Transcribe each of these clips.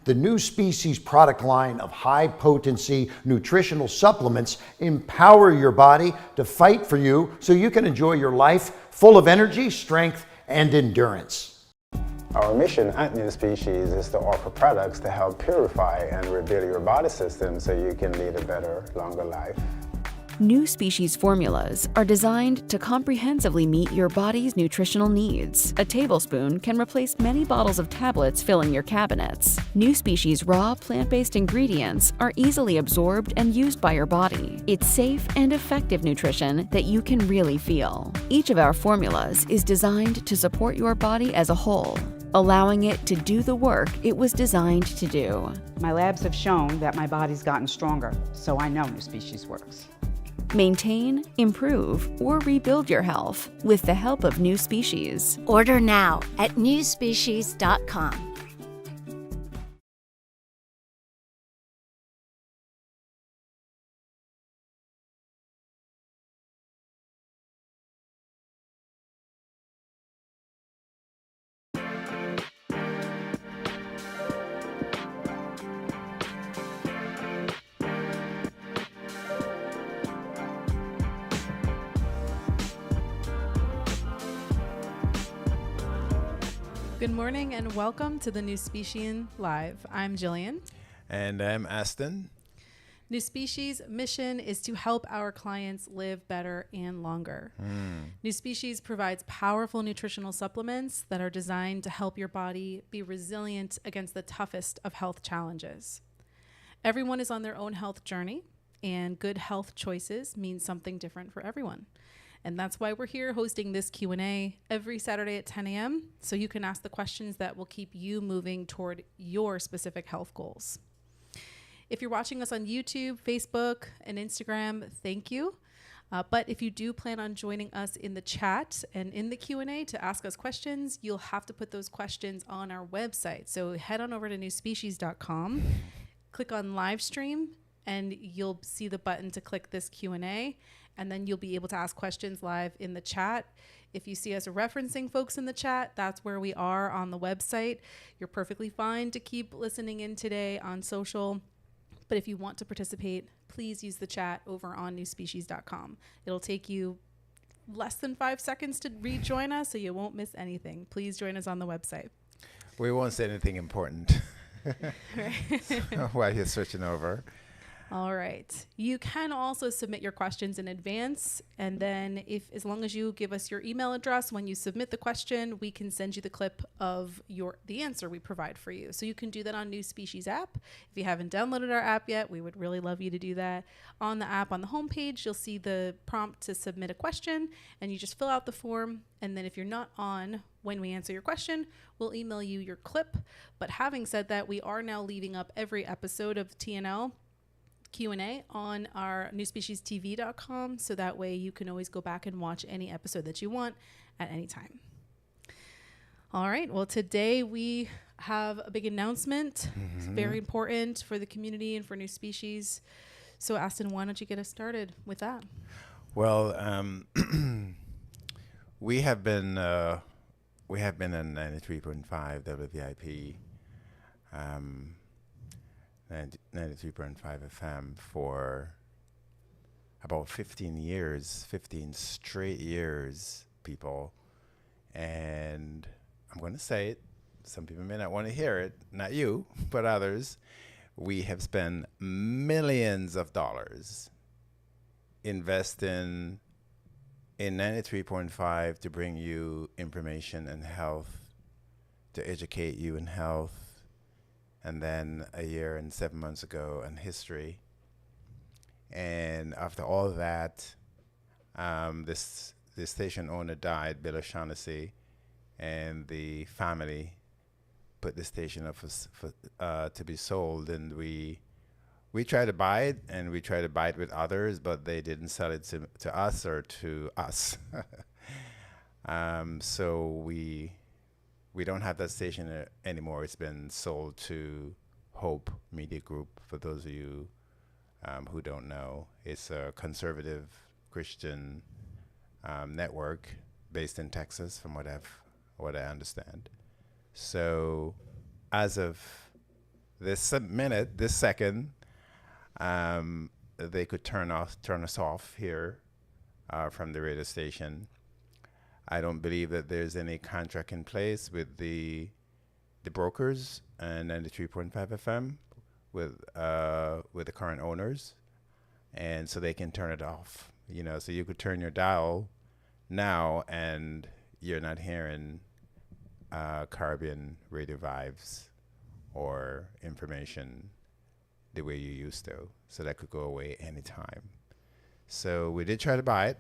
The New Species product line of high-potency nutritional supplements empower your body to fight for you so you can enjoy your life full of energy, strength, and endurance. Our mission at NuSpecian is to offer products to help purify and rebuild your body system so you can lead a better, longer life. NuSpecian formulas are designed to comprehensively meet your body's nutritional needs. A tablespoon can replace many bottles of tablets filling your cabinets. NuSpecian raw plant-based ingredients are easily absorbed and used by your body. It's safe and effective nutrition that you can really feel. Each of our formulas is designed to support your body as a whole, allowing it to do the work it was designed to do. My labs have shown that my body's gotten stronger, so I know NuSpecian works. Maintain, improve, or rebuild your health with the help of NuSpecian. Order now at NuSpecian.com. Good morning and welcome to the NuSpecian Live. I'm Jillian. And I'm Aston. NuSpecian's mission is to help our clients live better and longer. NuSpecian provides powerful nutritional supplements that are designed to help your body be resilient against the toughest of health challenges. Everyone is on their own health journey, and good health choices mean something different for everyone. And that's why we're here hosting this Q&A every Saturday at 10 a.m. so you can ask the questions that will keep you moving toward your specific health goals. If you're watching us on YouTube, Facebook, and Instagram, thank you. But if you do plan on joining us in the chat and in the Q&A to ask us questions, you'll have to put those questions on our website. So head on over to NuSpecian.com, click on live stream, and you'll see the button to click this Q&A. And then you'll be able to ask questions live in the chat. If you see us referencing folks in the chat, that's where we are on the website. You're perfectly fine to keep listening in today on social. But if you want to participate, please use the chat over on NuSpecian.com. It'll take you less than 5 seconds to rejoin us, so you won't miss anything. Please join us on the website. We won't say anything important Right. while you're switching over. All right. You can also submit your questions in advance. And then as long as you give us your email address when you submit the question, we can send you the clip of the answer we provide for you. So you can do that on NuSpecian app. If you haven't downloaded our app yet, we would really love you to do that. On the app, on the homepage, you'll see the prompt to submit a question, and you just fill out the form. And then if you're not on when we answer your question, we'll email you your clip. But having said that, we are now leaving up every episode of TNL Q&A on our NuSpecianTV.com, so that way you can always go back and watch any episode that you want at any time. All right, well, today we have a big announcement. It's very important for the community and for NuSpecian. So Aston, why don't you get us started with that? Well, we have been on 93.5 WVIP, 93.5 FM for about 15 straight years, people. And I'm going to say it. Some people may not want to hear it, not you, but others. We have spent millions of dollars investing in 93.5 to bring you information and health, to educate you in health. And then a year and 7 months ago in history. And after all that, this station owner died, Bill O'Shaughnessy, and the family put the station up to be sold. And we tried to buy it, and we tried to buy it with others, but they didn't sell it to us or to us. So we don't have that station anymore. It's been sold to Hope Media Group. For those of you who don't know, it's a conservative Christian network based in Texas, from what I understand. So, as of this minute, this second, they could turn us off here from the radio station. I don't believe that there's any contract in place with the brokers and 93.5 FM with the current owners, and so they can turn it off. You know, so you could turn your dial now, and you're not hearing Caribbean radio vibes or information the way you used to. So that could go away anytime. So we did try to buy it,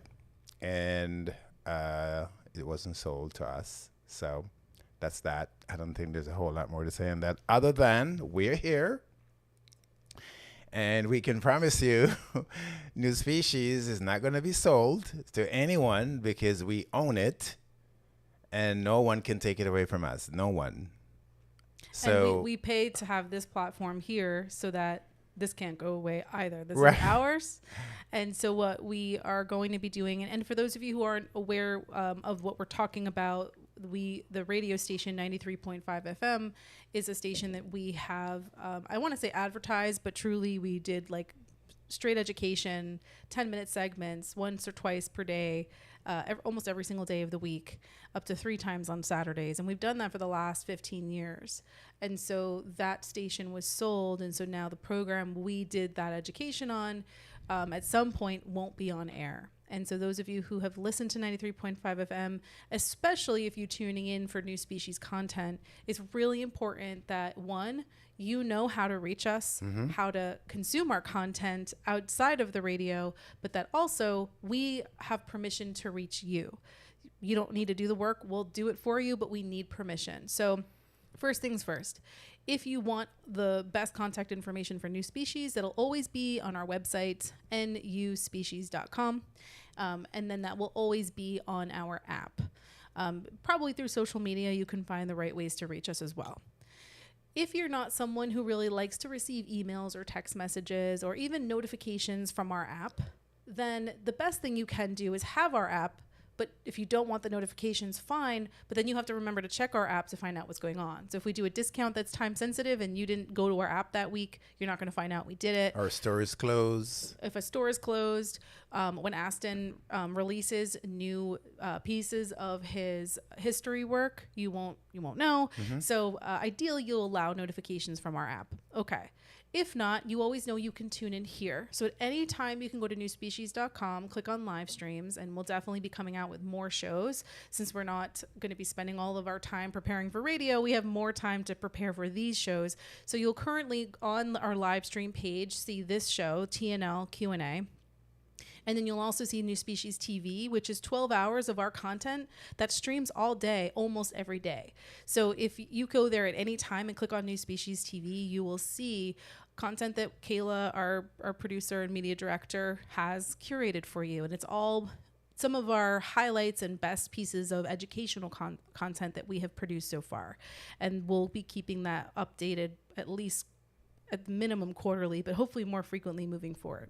and it wasn't sold to us. So that's that. I don't think there's a whole lot more to say on that, other than we're here. And we can promise you, NuSpecian is not going to be sold to anyone because we own it, and no one can take it away from us. No one. So and we paid to have this platform here so that this can't go away either. This Right. is ours. And so what we are going to be doing, and for those of you who aren't aware of what we're talking about, the radio station 93.5 FM is a station that we have, I want to say advertised, but truly we did like straight education, 10-minute segments once or twice per day, almost every single day of the week, up to 3 times on Saturdays. And we've done that for the last 15 years. And so that station was sold. And so now the program we did that education on at some point won't be on air. And so those of you who have listened to 93.5 FM, especially if you're tuning in for NuSpecian content, it's really important that, one, you know how to reach us, how to consume our content outside of the radio, but that also we have permission to reach you. You don't need to do the work. We'll do it for you, but we need permission. So first things first, if you want the best contact information for NuSpecian, it'll always be on our website, NuSpecian.com. And then that will always be on our app. Probably through social media, you can find the right ways to reach us as well. If you're not someone who really likes to receive emails or text messages or even notifications from our app, then the best thing you can do is have our app. But if you don't want the notifications, fine. But then you have to remember to check our app to find out what's going on. So if we do a discount that's time sensitive and you didn't go to our app that week, you're not going to find out we did it. our store is closed. If a store is closed, when Aston releases new pieces of his history work, you won't know. So ideally, you'll allow notifications from our app. Okay. If not, you always know you can tune in here. So at any time, you can go to NuSpecian.com, click on live streams, and we'll definitely be coming out with more shows. Since we're not going to be spending all of our time preparing for radio, we have more time to prepare for these shows. So you'll currently, on our live stream page, see this show, TNL Q&A. And then you'll also see NuSpecian TV, which is 12 hours of our content that streams all day, almost every day. So if you go there at any time and click on NuSpecian TV, you will see content that Kayla, our producer and media director, has curated for you. And it's all some of our highlights and best pieces of educational content that we have produced so far. And we'll be keeping that updated at least at minimum quarterly, but hopefully more frequently moving forward.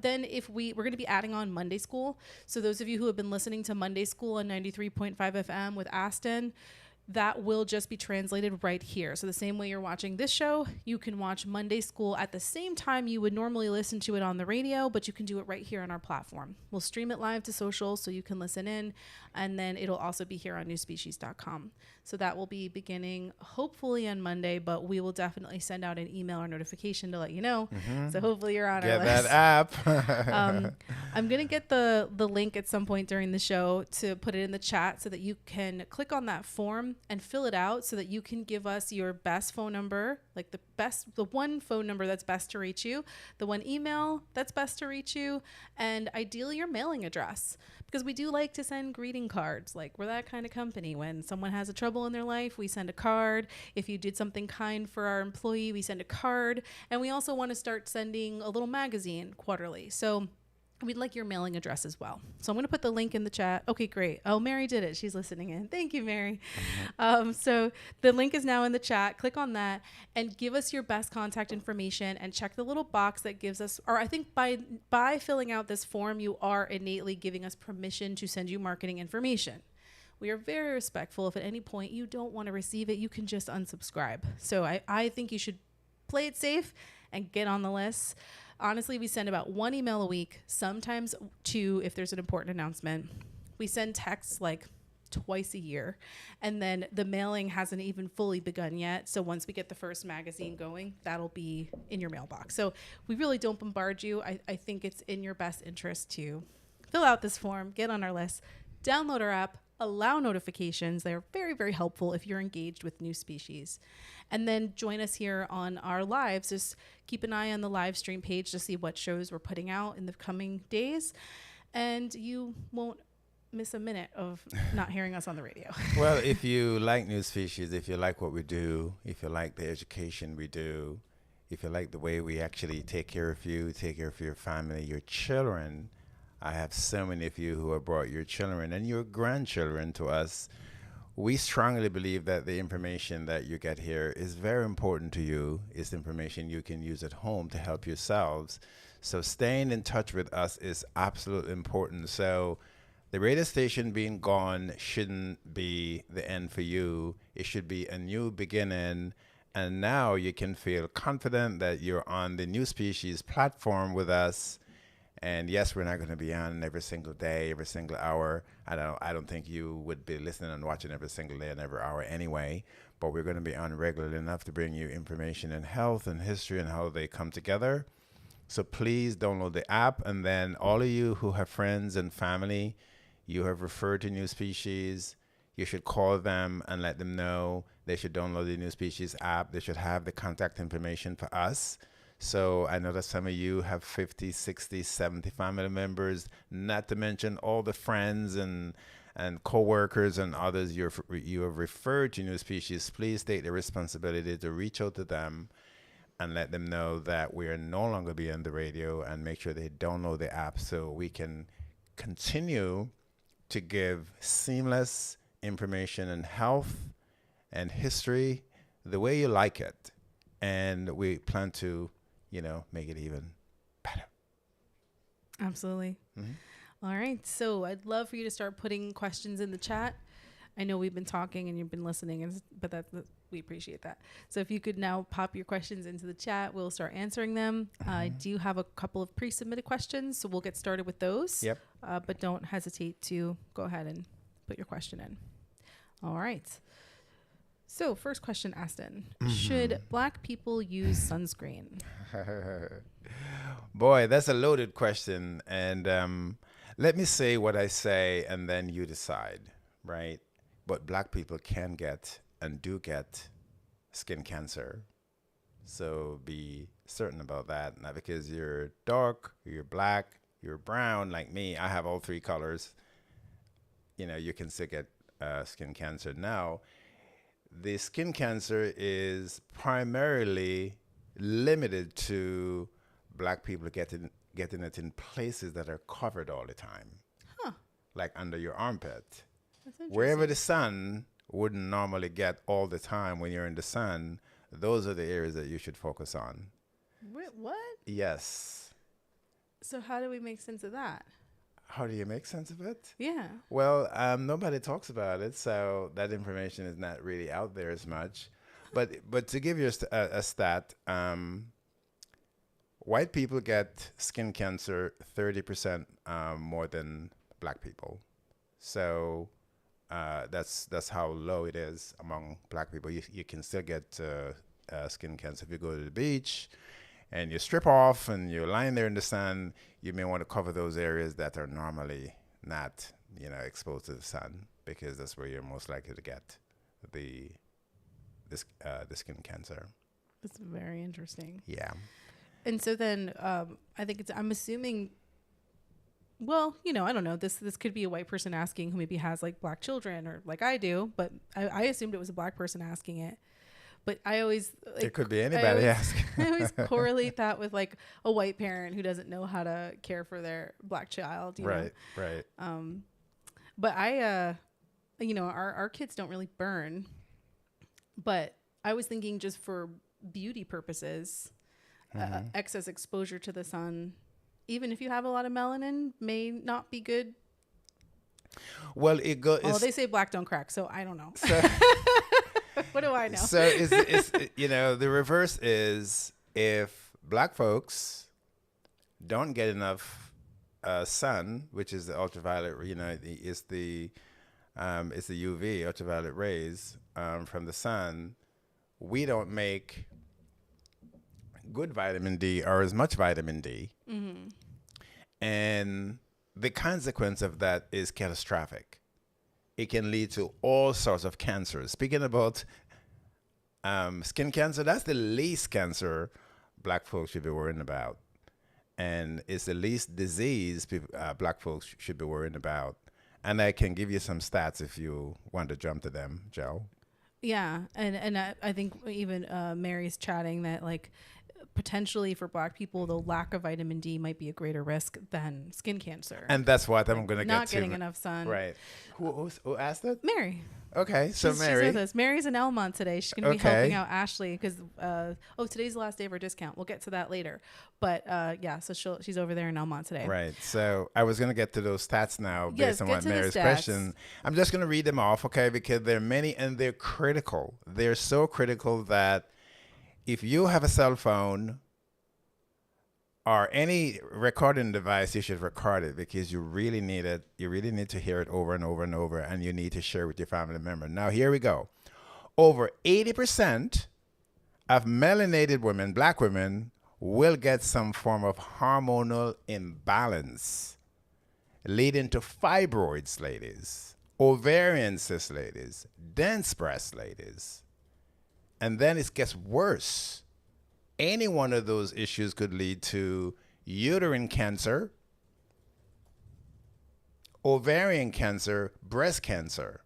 Then if we're going to be adding on Monday School. So those of you who have been listening to Monday School on 93.5 FM with Aston, that will just be translated right here. So the same way you're watching this show, you can watch Monday School at the same time you would normally listen to it on the radio, but you can do it right here on our platform. We'll stream it live to social so you can listen in, and then it'll also be here on NuSpecian.com. So that will be beginning hopefully on Monday, but we will definitely send out an email or notification to let you know. So hopefully you're on our list. Get that app. I'm going to get the link at some point during the show to put it in the chat so that you can click on that form and fill it out so that you can give us your best phone number, like the one phone number that's best to reach you, the one email that's best to reach you, and ideally your mailing address. Because we do like to send greeting cards. Like, we're that kind of company. When someone has a trouble in their life, we send a card. If you did something kind for our employee, we send a card. And we also want to start sending a little magazine quarterly. So we'd like your mailing address as well. So I'm going to put the link in the chat. Okay, great. Oh, Mary did it. She's listening in. Thank you, Mary. So the link is now in the chat. Click on that and give us your best contact information and check the little box that gives us, or I think by filling out this form, you are innately giving us permission to send you marketing information. We are very respectful. If at any point you don't want to receive it, you can just unsubscribe. So I think you should play it safe and get on the list. Honestly, we send about 1 email a week, sometimes 2 if there's an important announcement. We send texts like twice a year, and then the mailing hasn't even fully begun yet. So once we get the first magazine going, that'll be in your mailbox. So we really don't bombard you. I think it's in your best interest to fill out this form, get on our list, download our app, allow notifications. They're very, very helpful if you're engaged with New Species. And then join us here on our lives. Just keep an eye on the live stream page to see what shows we're putting out in the coming days. And you won't miss a minute of not hearing us on the radio. Well, if you like New Species, if you like what we do, if you like the education we do, if you like the way we actually take care of you, take care of your family, your children, I have so many of you who have brought your children and your grandchildren to us. We strongly believe that the information that you get here is very important to you. It's information you can use at home to help yourselves. So staying in touch with us is absolutely important. So the radio station being gone shouldn't be the end for you. It should be a new beginning. And now you can feel confident that you're on the New Species platform with us. And yes, we're not going to be on every single day, every single hour. I don't think you would be listening and watching every single day and every hour anyway. But we're going to be on regularly enough to bring you information in health and history and how they come together. So please download the app. And then all of you who have friends and family, you have referred to New Species, you should call them and let them know they should download the New Species app. They should have the contact information for us. So I know that some of you have 50, 60, 70 family members, not to mention all the friends and co-workers and others you have referred to New Species. Please take the responsibility to reach out to them and let them know that we are no longer being the radio, and make sure they download the app so we can continue to give seamless information and health and history the way you like it. And we plan to make it even better. Absolutely. Mm-hmm. All right. So I'd love for you to start putting questions in the chat. I know we've been talking and you've been listening, but we appreciate that. So if you could now pop your questions into the chat, we'll start answering them. I do have a couple of pre-submitted questions, so we'll get started with those. Yep. But don't hesitate to go ahead and put your question in. All right. So first question, Aston. Should Black people use sunscreen? Boy, that's a loaded question. And let me say what I say, and then you decide, right? But Black people can get and do get skin cancer. So be certain about that. Not because you're dark, you're black, you're brown like me. I have all 3 colors. You can still get skin cancer. Now, the skin cancer is primarily limited to Black people getting it in places that are covered all the time. Huh. Like under your armpit. That's interesting. Wherever the sun wouldn't normally get all the time when you're in the sun, those are the areas that you should focus on. What? Yes. So how do we make sense of that? How do you make sense of it? Yeah. Well, nobody talks about it, so that information is not really out there as much. But to give you a stat, white people get skin cancer 30% more than Black people. So that's how low it is among Black people. You can still get skin cancer if you go to the beach and you strip off and you're lying there in the sun. You may want to cover those areas that are normally not, exposed to the sun, because that's where you're most likely to get the skin cancer. That's very interesting. Yeah. And so then I think I'm assuming, well, I don't know. This could be a white person asking who maybe has like Black children or like I do, but I assumed it was a Black person asking it. But I always it could be anybody asking. I always correlate that with like a white parent who doesn't know how to care for their Black child. Right. But our kids don't really burn. But I was thinking just for beauty purposes, excess exposure to the sun, even if you have a lot of melanin, may not be good Well, it go. Oh, they say black don't crack, so I don't know. So, What do I know? so it's the reverse is if black folks don't get enough sun, which is the ultraviolet, it's the UV ultraviolet rays from the sun. We don't make good vitamin D or as much vitamin D, and the consequence of that is catastrophic. It can lead to all sorts of cancers. Speaking about skin cancer, that's the least cancer black folks should be worrying about. And it's the least disease black folks should be worrying about. And I can give you some stats if you want to jump to them, Joe. Yeah, and I think even Mary's chatting that like potentially for black people the lack of vitamin D might be a greater risk than skin cancer. And that's what I'm going to get to. Not getting enough sun. Right. Who asked that? Mary. Okay, so Mary. She's with us. Mary's in Elmont today. She's going to be Okay. helping out Ashley because today's the last day of her discount. We'll get to that later. But so she's over there in Elmont today. Right. So I was going to get to those stats now based on get what to the Mary's stats. question. I'm just going to read them off, okay, because there are many and they're critical. They're so critical that if you have a cell phone or any recording device, you should record it because you really need it. You really need to hear it over and over and over, and you need to share with your family member. Now, here we go. Over 80% of melanated women, black women, will get some form of hormonal imbalance, leading to fibroids, ladies, ovarian cysts, ladies, dense breasts, ladies. And then it gets worse. Any one of those issues could lead to uterine cancer, ovarian cancer, breast cancer.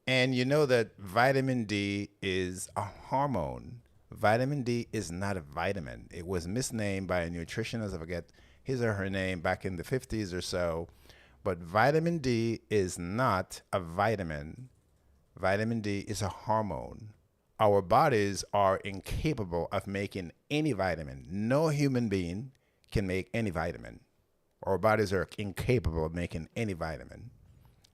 And you know that vitamin D is a hormone. Vitamin D is not a vitamin. It was misnamed by a nutritionist, I forget his or her name, back in the 50s or so. But vitamin D is not a vitamin. Vitamin D is a hormone. Our bodies are incapable of making any vitamin. No human being can make any vitamin. Our bodies are incapable of making any vitamin.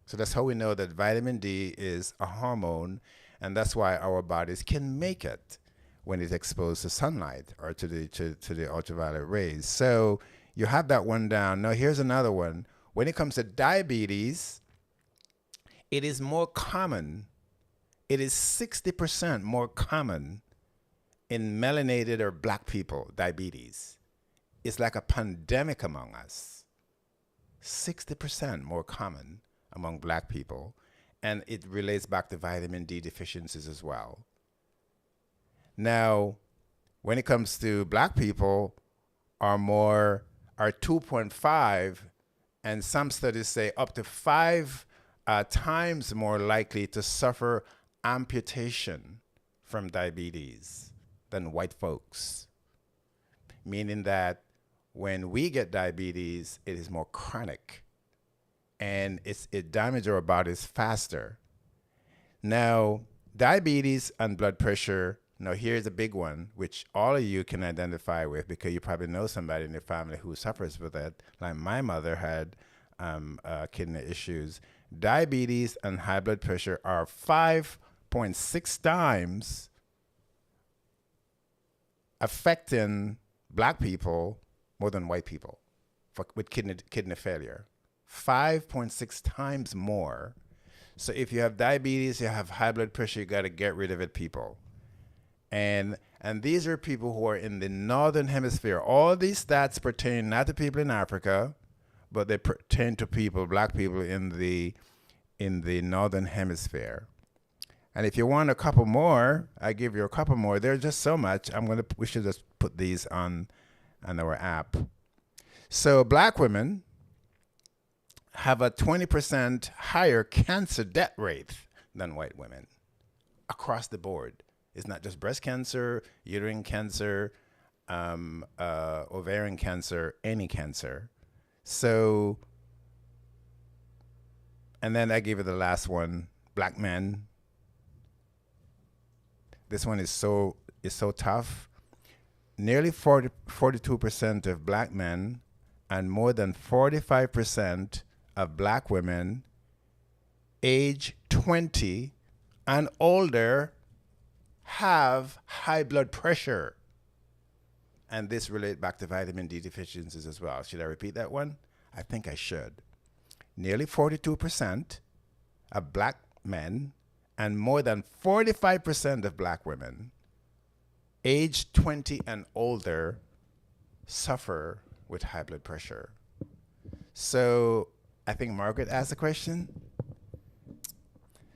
So that's how we know that vitamin D is a hormone, and that's why our bodies can make it when it's exposed to sunlight or to the ultraviolet rays. So you have that one down. Now here's another one. When it comes to diabetes, it is more common. It is 60% more common in melanated or black people, diabetes. It's like a pandemic among us. 60% more common among black people. And it relates back to vitamin D deficiencies as well. Now, when it comes to black people, are 2.5, and some studies say up to 5 times more likely to suffer amputation from diabetes than white folks, meaning that when we get diabetes, it is more chronic and it damages our bodies faster. Now, diabetes and blood pressure, now here's a big one, which all of you can identify with because you probably know somebody in your family who suffers with it. Like my mother had kidney issues. Diabetes and high blood pressure are 5.6 times affecting black people more than white people with kidney failure. 5.6 times more. So if you have diabetes, you have high blood pressure, you got to get rid of it, people. And these are people who are in the northern hemisphere. All these stats pertain not to people in Africa, but they pertain to people, black people in the northern hemisphere. And if you want a couple more, I give you a couple more. There's just so much. We should just put these on our app. So black women have a 20% higher cancer death rate than white women across the board. It's not just breast cancer, uterine cancer, ovarian cancer, any cancer. So, and then I give you the last one, black men. This one is so tough. Nearly 42% of black men and more than 45% of black women age 20 and older have high blood pressure. And this relates back to vitamin D deficiencies as well. Should I repeat that one? I think I should. Nearly 42% of black men and more than 45% of black women aged 20 and older suffer with high blood pressure. So I think Margaret asked the question.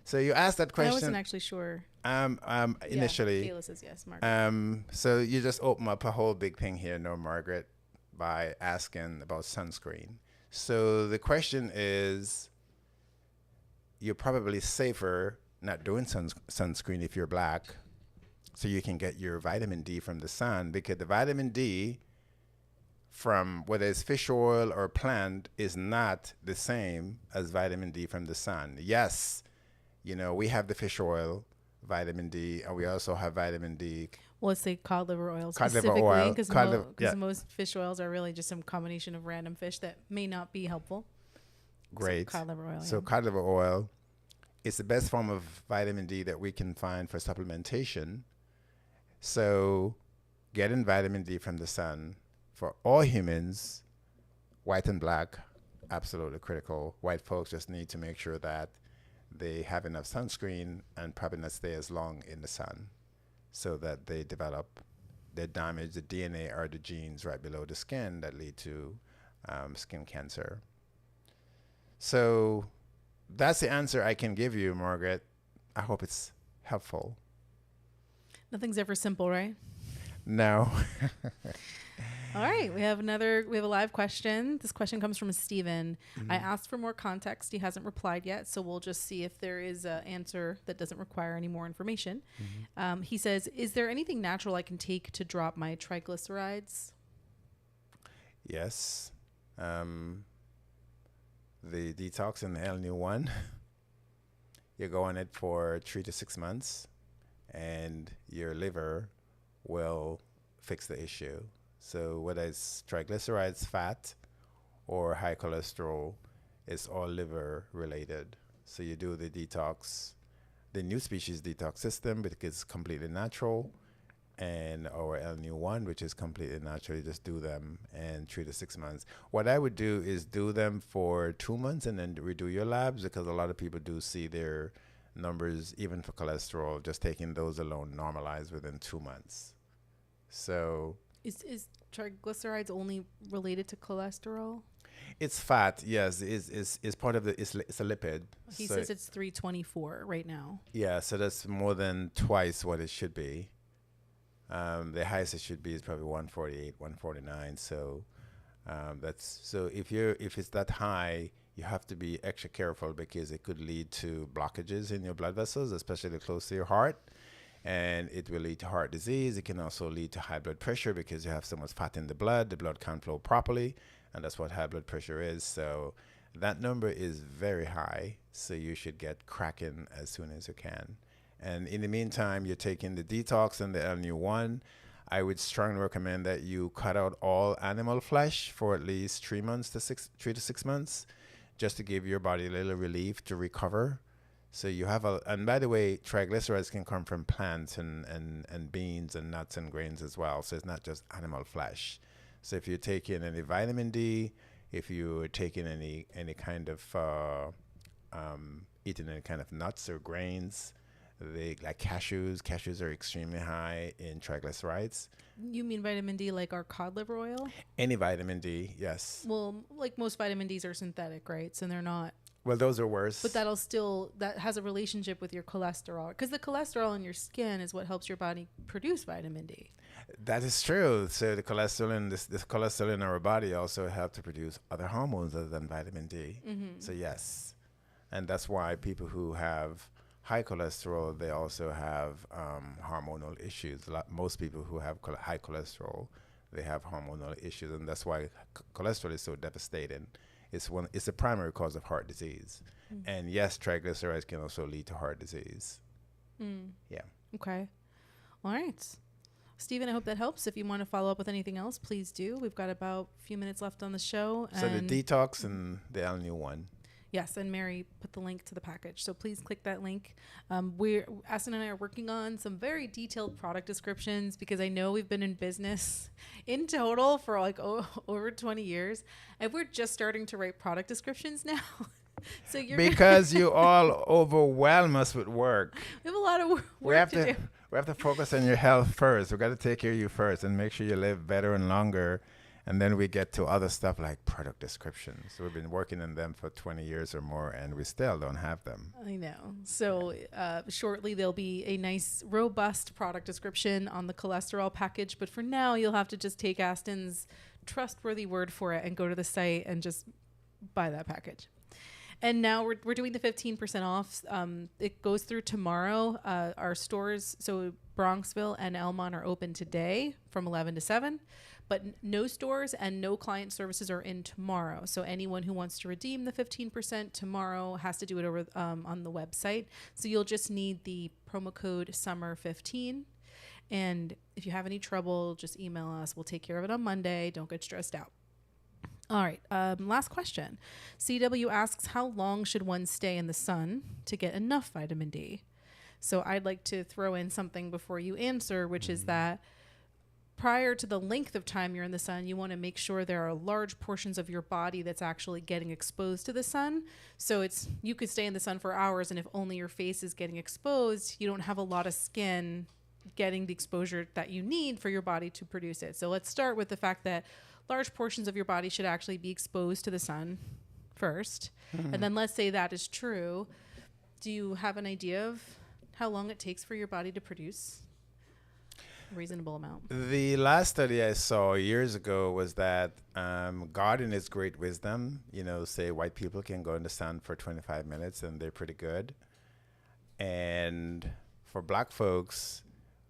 So you asked that question. I wasn't actually sure. Initially. Yeah, Kayla says yes, Margaret. So you just open up a whole big thing here, no, Margaret, by asking about sunscreen. So the question is, you're probably safer not doing sunscreen if you're black, so you can get your vitamin D from the sun, because the vitamin D from whether it's fish oil or plant is not the same as vitamin D from the sun. Yes, you know, we have the fish oil vitamin D, and we also have vitamin D. Well, let's say cod liver oil Cod liver specifically, oil, because most fish oils are really just some combination of random fish that may not be helpful. Great. So cod liver oil. So yeah. cod liver oil is the best form of vitamin D that we can find for supplementation. So getting vitamin D from the sun for all humans, white and black, absolutely critical. White folks just need to make sure that they have enough sunscreen and probably not stay as long in the sun, so that they damage the DNA or the genes right below the skin that lead to skin cancer. So that's the answer I can give you, Margaret. I hope it's helpful. Nothing's ever simple, right? No. All right, we have a live question. This question comes from Steven. I asked for more context. He hasn't replied yet, so we'll just see if there is an answer that doesn't require any more information. He says, is there anything natural I can take to drop my triglycerides? Yes. The detox and the L-1, you go on it for 3 to 6 months, and your liver will fix the issue. So whether it's triglycerides, fat, or high cholesterol, it's all liver related. So you do the detox, the NuSpecian detox system, because it's completely natural, and our L-1, which is completely natural. You just do them in 3 to 6 months. What I would do is do them for 2 months and then redo your labs, because a lot of people do see their numbers, even for cholesterol, just taking those alone, normalize within 2 months. So Is triglycerides only related to cholesterol? it's fat, yes. It's part of it's a lipid. He So says it's 324 right now. yeah, so that's more than twice what it should be. The highest it should be is probably 148, 149. So if it's that high, you have to be extra careful, because it could lead to blockages in your blood vessels, especially close to your heart. And it will lead to heart disease. It can also lead to high blood pressure, because you have so much fat in the blood can't flow properly, and that's what high blood pressure is. So that number is very high, so you should get cracking as soon as you can. And in the meantime, you're taking the detox and the L-1. I would strongly recommend that you cut out all animal flesh for at least 3 to 6 months, just to give your body a little relief to recover. So you have and by the way, triglycerides can come from plants and beans and nuts and grains as well. So it's not just animal flesh. So if you're taking any vitamin D, if you're taking any kind of eating any kind of nuts or grains, like cashews are extremely high in triglycerides. You mean vitamin D like our cod liver oil? Any vitamin D, yes. Well, like most vitamin Ds are synthetic, right? So they're not. Well, those are worse. But that has a relationship with your cholesterol, because the cholesterol in your skin is what helps your body produce vitamin D. That is true. So the cholesterol this cholesterol in our body also help to produce other hormones other than vitamin D. So yes, and that's why people who have high cholesterol, they also have hormonal issues. Most people who have high cholesterol, they have hormonal issues, and that's why cholesterol is so devastating. It's a primary cause of heart disease. And yes, triglycerides can also lead to heart disease. Yeah. Okay. All right. Stephen, I hope that helps. If you want to follow up with anything else, please do. We've got about a few minutes left on the show. So the detox and the L-New1. Yes, and Mary put the link to the package. So please click that link. Aston and I are working on some very detailed product descriptions because I know we've been in business in total for like over 20 years. And we're just starting to write product descriptions now. So you're because you all overwhelm us with work. We have a lot of work to do. We have to focus on your health first. We've got to take care of you first and make sure you live better and longer. And then we get to other stuff like product descriptions. We've been working on them for 20 years or more, and we still don't have them. I know. So shortly there'll be a nice, robust product description on the cholesterol package. But for now, you'll have to just take Aston's trustworthy word for it and go to the site and just buy that package. And now we're doing the 15% off. It goes through tomorrow. Our stores, so Bronxville and Elmont, are open today from 11 to 7. But no stores and no client services are in tomorrow. So anyone who wants to redeem the 15% tomorrow has to do it over on the website. So you'll just need the promo code SUMMER15. And if you have any trouble, just email us. We'll take care of it on Monday. Don't get stressed out. All right. Last question. CW asks, how long should one stay in the sun to get enough vitamin D? So I'd like to throw in something before you answer, which is that prior to the length of time you're in the sun, you want to make sure there are large portions of your body that's actually getting exposed to the sun. So you could stay in the sun for hours, and if only your face is getting exposed, you don't have a lot of skin getting the exposure that you need for your body to produce it. So let's start with the fact that large portions of your body should actually be exposed to the sun first. And then let's say that is true. Do you have an idea of how long it takes for your body to produce a reasonable amount? The last study I saw years ago was that God in his great wisdom, say white people can go in the sun for 25 minutes and they're pretty good. And for black folks,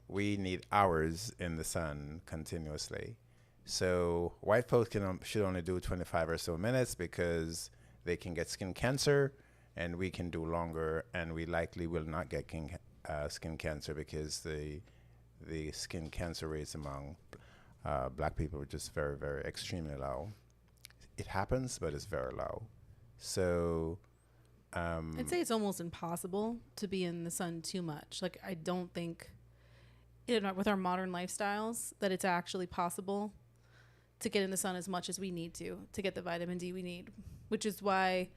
we need hours in the sun continuously. So white folks should only do 25 or so minutes because they can get skin cancer, and we can do longer, and we likely will not get skin cancer because the skin cancer rates among black people are just very, very extremely low. It happens, but it's very low. So I'd say it's almost impossible to be in the sun too much. Like, I don't think with our modern lifestyles that it's actually possible to get in the sun as much as we need to get the vitamin D we need, which is why,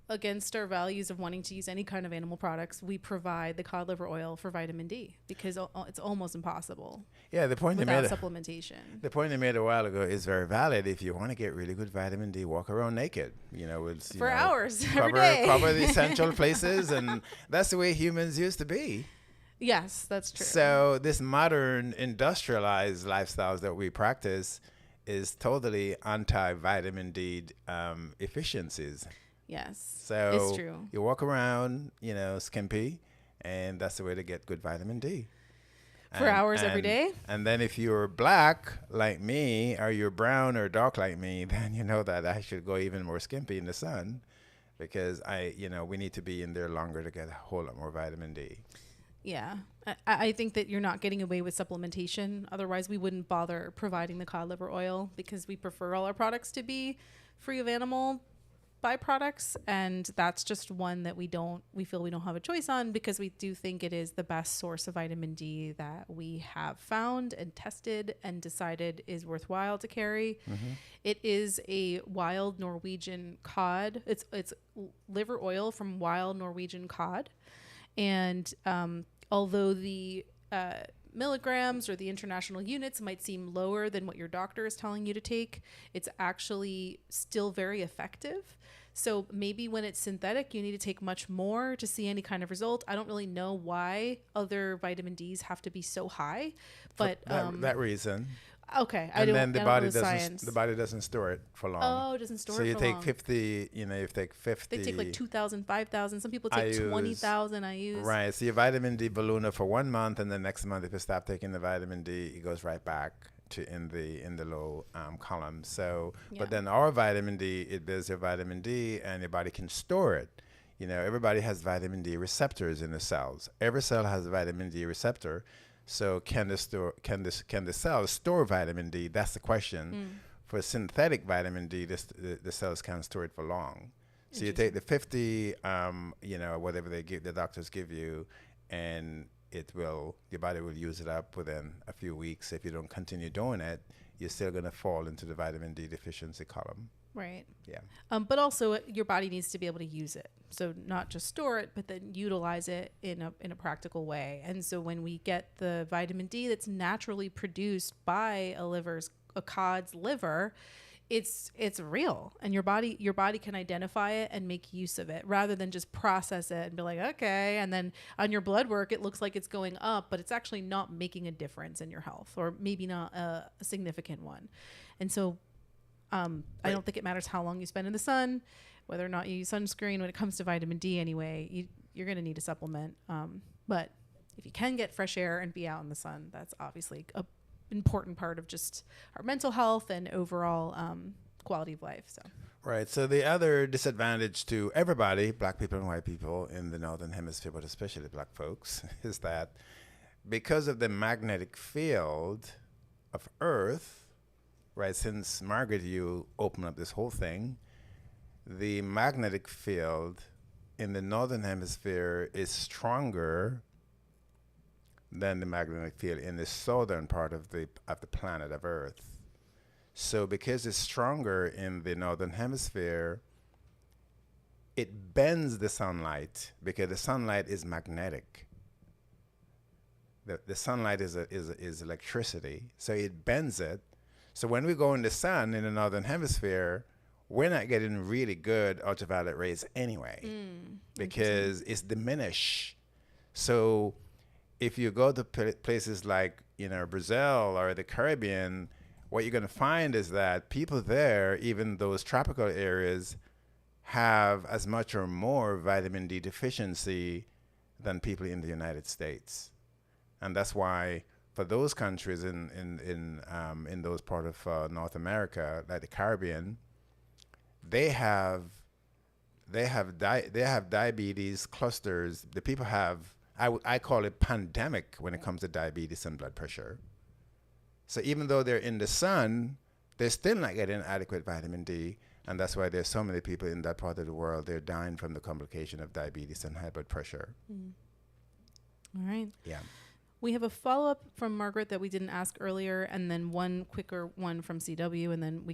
against our values of wanting to use any kind of animal products, we provide the cod liver oil for vitamin D because it's almost impossible. Yeah, the point without supplementation. The point they made a while ago is very valid. If you want to get really good vitamin D, walk around naked. For hours every day. Cover the essential places, and that's the way humans used to be. Yes, that's true. So this modern industrialized lifestyles that we practice is totally anti-vitamin D efficiencies. Yes, so it's true. You walk around, skimpy, and that's the way to get good vitamin D. For hours every day? And then if you're black like me, or you're brown or dark like me, then you know that I should go even more skimpy in the sun because we need to be in there longer to get a whole lot more vitamin D. Yeah. I think that you're not getting away with supplementation. Otherwise, we wouldn't bother providing the cod liver oil because we prefer all our products to be free of animal byproducts. And that's just one that we feel we don't have a choice on because we do think it is the best source of vitamin D that we have found and tested and decided is worthwhile to carry. Mm-hmm. It is a wild Norwegian cod. It's liver oil from wild Norwegian cod. And although the milligrams or the international units might seem lower than what your doctor is telling you to take, it's actually still very effective. So maybe when it's synthetic, you need to take much more to see any kind of result. I don't really know why other vitamin Ds have to be so high, but that reason. Okay, and then the body doesn't store it for long. Oh, it doesn't store it for long. So you take 50. You take 50. They take like 2,000, 5,000. Some people take 20,000 IUs. Right. So your vitamin D balloon for 1 month, and the next month, if you stop taking the vitamin D, it goes right back to in the low column. So, yeah. But then our vitamin D, it builds your vitamin D, and your body can store it. Everybody has vitamin D receptors in the cells. Every cell has a vitamin D receptor. So can the cells store vitamin D? That's the question. For synthetic vitamin D, the cells can't store it for long. So you take the 50, whatever the doctors give you, and your body will use it up within a few weeks. If you don't continue doing it, you're still going to fall into the vitamin D deficiency column. Right. Yeah. But also your body needs to be able to use it. So not just store it, but then utilize it in a practical way. And so when we get the vitamin D that's naturally produced by a cod's liver, it's real, and your body can identify it and make use of it rather than just process it and be like, okay, and then on your blood work it looks like it's going up, but it's actually not making a difference in your health, or maybe not a significant one. And so I don't think it matters how long you spend in the sun, whether or not you use sunscreen. When it comes to vitamin D anyway, you're going to need a supplement. But if you can get fresh air and be out in the sun, that's obviously a important part of just our mental health and overall quality of life. So Right. So the other disadvantage to everybody, black people and white people in the Northern Hemisphere, but especially black folks, is that because of the magnetic field of Earth, right, since Margaret, you open up this whole thing, the magnetic field in the Northern Hemisphere is stronger than the magnetic field in the southern part of the planet of Earth. So because it's stronger in the Northern Hemisphere, it bends the sunlight because the sunlight is magnetic. The sunlight is electricity, so it bends it. So when we go in the sun in the Northern Hemisphere, we're not getting really good ultraviolet rays anyway because it's diminished. So if you go to places like Brazil or the Caribbean, what you're going to find is that people there, even those tropical areas, have as much or more vitamin D deficiency than people in the United States, and that's why for those countries in those part of North America, like the Caribbean, they have diabetes clusters. The people have. I call it pandemic when it comes to diabetes and blood pressure. So even though they're in the sun, they're still not getting adequate vitamin D, and that's why there's so many people in that part of the world, they're dying from the complication of diabetes and high blood pressure. All right. Yeah. We have a follow-up from Margaret that we didn't ask earlier, and then one quicker one from CW, and then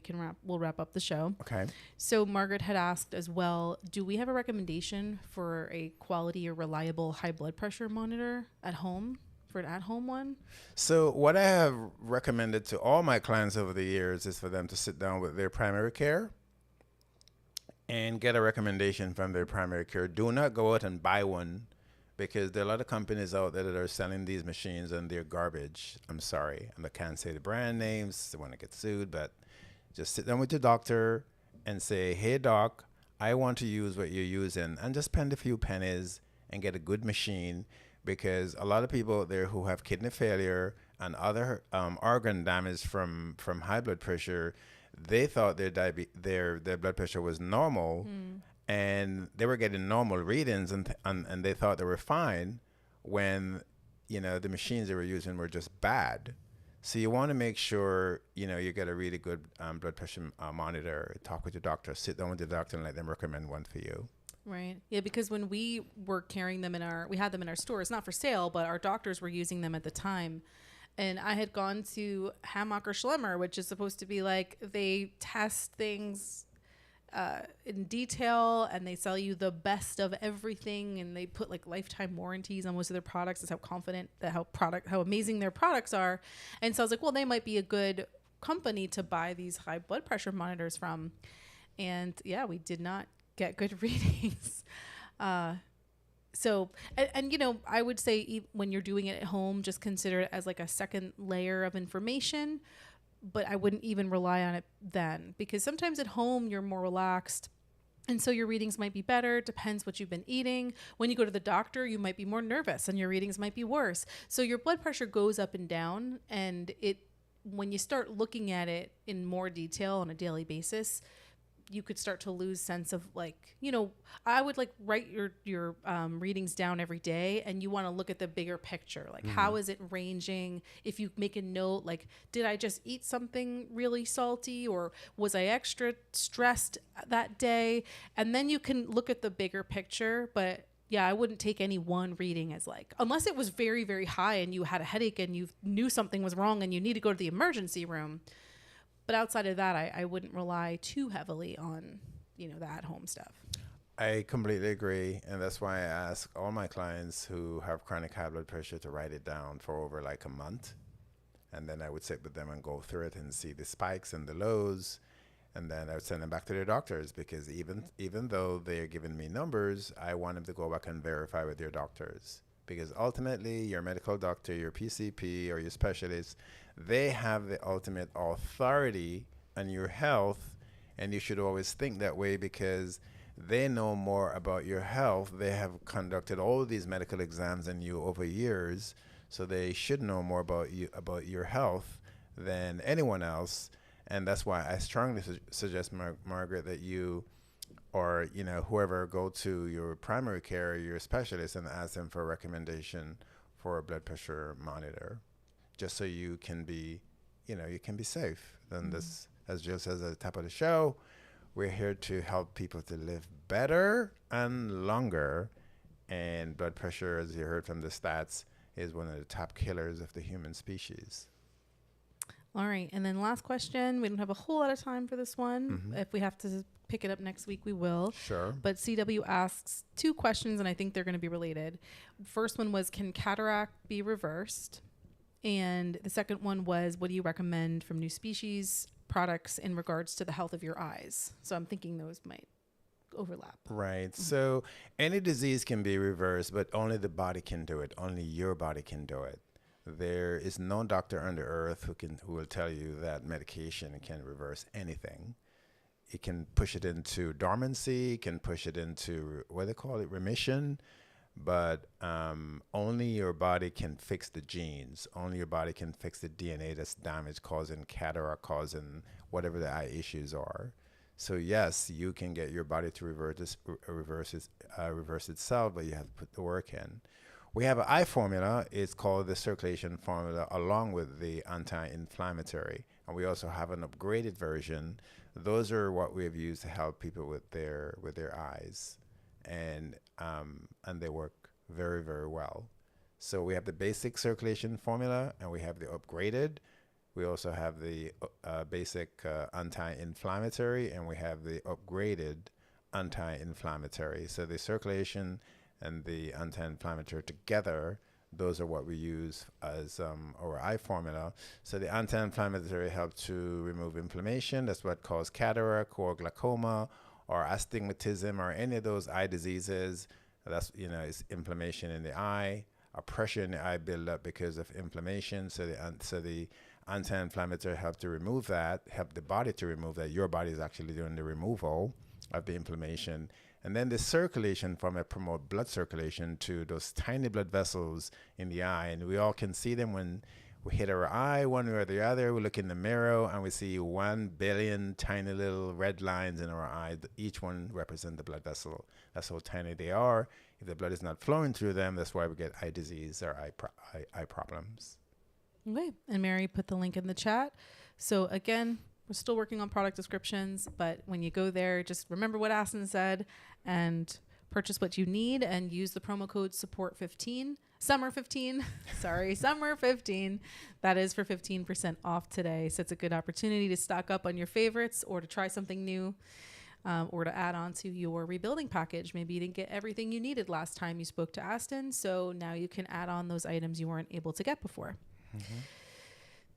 we'll wrap up the show. Okay. So Margaret had asked as well, do we have a recommendation for a quality or reliable high blood pressure monitor at home, for an at-home one? So what I have recommended to all my clients over the years is for them to sit down with their primary care and get a recommendation from their primary care. Do not go out and buy one, because there are a lot of companies out there that are selling these machines and they're garbage. I'm sorry. I can't say the brand names. I want to get sued, but just sit down with your doctor and say, hey, doc, I want to use what you're using, and just spend a few pennies and get a good machine, because a lot of people out there who have kidney failure and other organ damage from high blood pressure, they thought their blood pressure was normal. And they were getting normal readings, and they thought they were fine when, the machines they were using were just bad. So you want to make sure, you get a really good blood pressure monitor. Talk with your doctor, sit down with your doctor and let them recommend one for you. Right. Yeah, because when we were carrying them we had them in our stores, not for sale, but our doctors were using them at the time. And I had gone to Hammacher Schlemmer, which is supposed to be like, they test things in detail, and they sell you the best of everything, and they put like lifetime warranties on most of their products. Is how amazing their products are. And so I was like, well, they might be a good company to buy these high blood pressure monitors from. And yeah, we did not get good readings. So, I would say when you're doing it at home, just consider it as like a second layer of information. But I wouldn't even rely on it then, because sometimes at home you're more relaxed, and so your readings might be better. Depends what you've been eating. When you go to the doctor, you might be more nervous and your readings might be worse. So your blood pressure goes up and down, and when you start looking at it in more detail on a daily basis, you could start to lose sense of like, I would like write your readings down every day, and you want to look at the bigger picture. Like, how is it ranging? If you make a note, like, did I just eat something really salty, or was I extra stressed that day? And then you can look at the bigger picture. But yeah, I wouldn't take any one reading as like, unless it was very, very high and you had a headache and you knew something was wrong and you need to go to the emergency room. But outside of that, I wouldn't rely too heavily on, the at-home stuff. I completely agree. And that's why I ask all my clients who have chronic high blood pressure to write it down for over like a month. And then I would sit with them and go through it and see the spikes and the lows. And then I would send them back to their doctors, because even though they're giving me numbers, I want them to go back and verify with their doctors. Because ultimately, your medical doctor, your PCP, or your specialist, they have the ultimate authority on your health. And you should always think that way, because they know more about your health. They have conducted all of these medical exams on you over years. So they should know more about your health than anyone else. And that's why I strongly suggest, Margaret, that you or whoever go to your primary care or your specialist and ask them for a recommendation for a blood pressure monitor, just so you can be safe. Then this, as Jill says at the top of the show, we're here to help people to live better and longer. And blood pressure, as you heard from the stats, is one of the top killers of the human species. All right. And then last question. We don't have a whole lot of time for this one. If we have to pick it up next week, we will. Sure. But CW asks 2 questions, and I think they're going to be related. First one was, can cataract be reversed? And the second one was, what do you recommend from NuSpecian products in regards to the health of your eyes? So I'm thinking those might overlap. Right. So any disease can be reversed, but only the body can do it. Only your body can do it. There is no doctor on the earth who will tell you that medication can reverse anything. It can push it into dormancy, can push it into what they call it, remission, but only your body can fix the genes. Only your body can fix the DNA that's damaged, causing cataract, causing whatever the eye issues are. So yes, you can get your body to reverse itself, but you have to put the work in. We have an eye formula. It's called the circulation formula, along with the anti-inflammatory. And we also have an upgraded version. Those are what we've used to help people with their eyes. And they work very, very well. So we have the basic circulation formula, and we have the upgraded. We also have the basic anti-inflammatory, and we have the upgraded anti-inflammatory. So the circulation and the anti-inflammatory together, those are what we use as our eye formula. So the anti-inflammatory help to remove inflammation. That's what causes cataract or glaucoma or astigmatism or any of those eye diseases. That's, it's inflammation in the eye. A pressure in the eye build up because of inflammation. So the anti-inflammatory help to remove that, help the body to remove that. Your body is actually doing the removal of the inflammation. And then the circulation from it promote blood circulation to those tiny blood vessels in the eye. And we all can see them when we hit our eye one way or the other. We look in the mirror and we see 1 billion tiny little red lines in our eye. Each one represents the blood vessel. That's how tiny they are. If the blood is not flowing through them, that's why we get eye disease or eye problems. Okay. And Mary put the link in the chat. So again, we're still working on product descriptions, but when you go there, just remember what Aston said and purchase what you need and use the promo code SUPPORT15, summer15, summer15. That is for 15% off today. So it's a good opportunity to stock up on your favorites or to try something new, or to add on to your rebuilding package. Maybe you didn't get everything you needed last time you spoke to Aston, so now you can add on those items you weren't able to get before. Mm-hmm.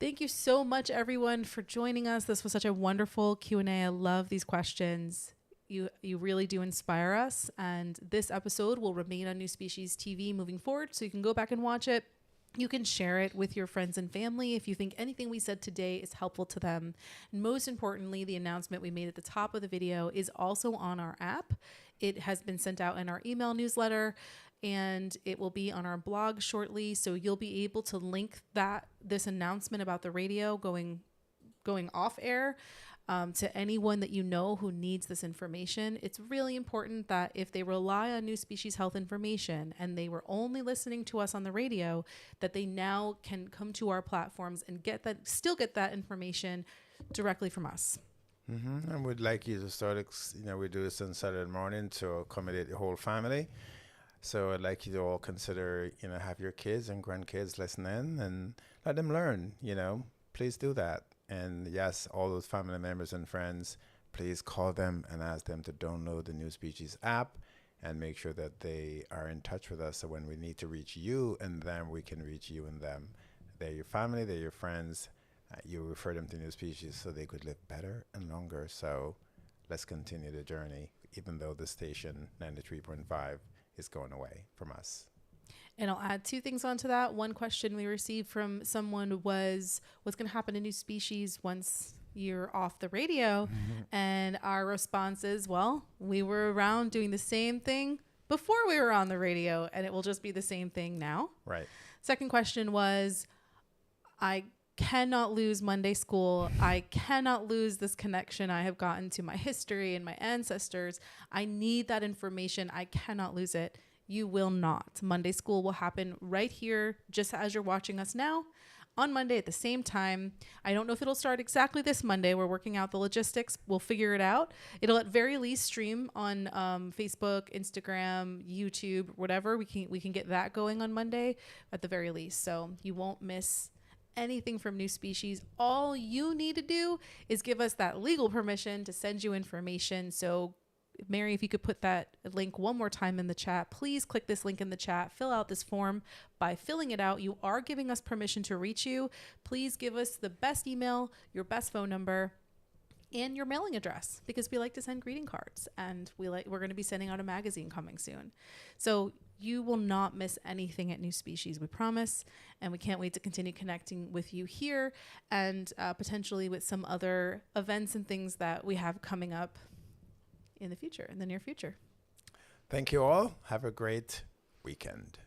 Thank you so much, everyone, for joining us. This was such a wonderful Q&A. I love these questions. You really do inspire us. And this episode will remain on NuSpecian TV moving forward, so you can go back and watch it. You can share it with your friends and family if you think anything we said today is helpful to them. And most importantly, the announcement we made at the top of the video is also on our app. It has been sent out in our email newsletter, and it will be on our blog shortly. So you'll be able to link this announcement about the radio going off air To anyone that you know who needs this information, it's really important that if they rely on New Species Health information and they were only listening to us on the radio, that they now can come to our platforms and still get that information directly from us. And we'd like you to start, we do this on Saturday morning to accommodate the whole family. So I'd like you to all consider, have your kids and grandkids listen in and let them learn, please do that. And yes, all those family members and friends, please call them and ask them to download the New Species app and make sure that they are in touch with us. So when we need to reach you and them, we can reach you and them. They're your family, they're your friends. You refer them to New Species so they could live better and longer. So let's continue the journey, even though the station 93.5 is going away from us. And I'll add two things onto that. One question we received from someone was, what's going to happen to New Species once you're off the radio? And our response is, well, we were around doing the same thing before we were on the radio, and it will just be the same thing now. Right. Second question was, I cannot lose Monday school. I cannot lose this connection I have gotten to my history and my ancestors. I need that information. I cannot lose it. You will not. Monday school will happen right here, just as you're watching us now, on Monday at the same time. I don't know if it'll start exactly this Monday. We're working out the logistics. We'll figure it out. It'll at very least stream on Facebook, Instagram, YouTube, whatever. We can get that going on Monday at the very least. So you won't miss anything from New Species. All you need to do is give us that legal permission to send you information. So Mary, if you could put that link one more time in the chat, please click this link in the chat, fill out this form. By filling it out, you are giving us permission to reach you. Please give us the best email, your best phone number, and your mailing address, because we like to send greeting cards, and we're going to be sending out a magazine coming soon. So you will not miss anything at New Species, we promise. And we can't wait to continue connecting with you here and potentially with some other events and things that we have coming up in the future, in the near future. Thank you all. Have a great weekend.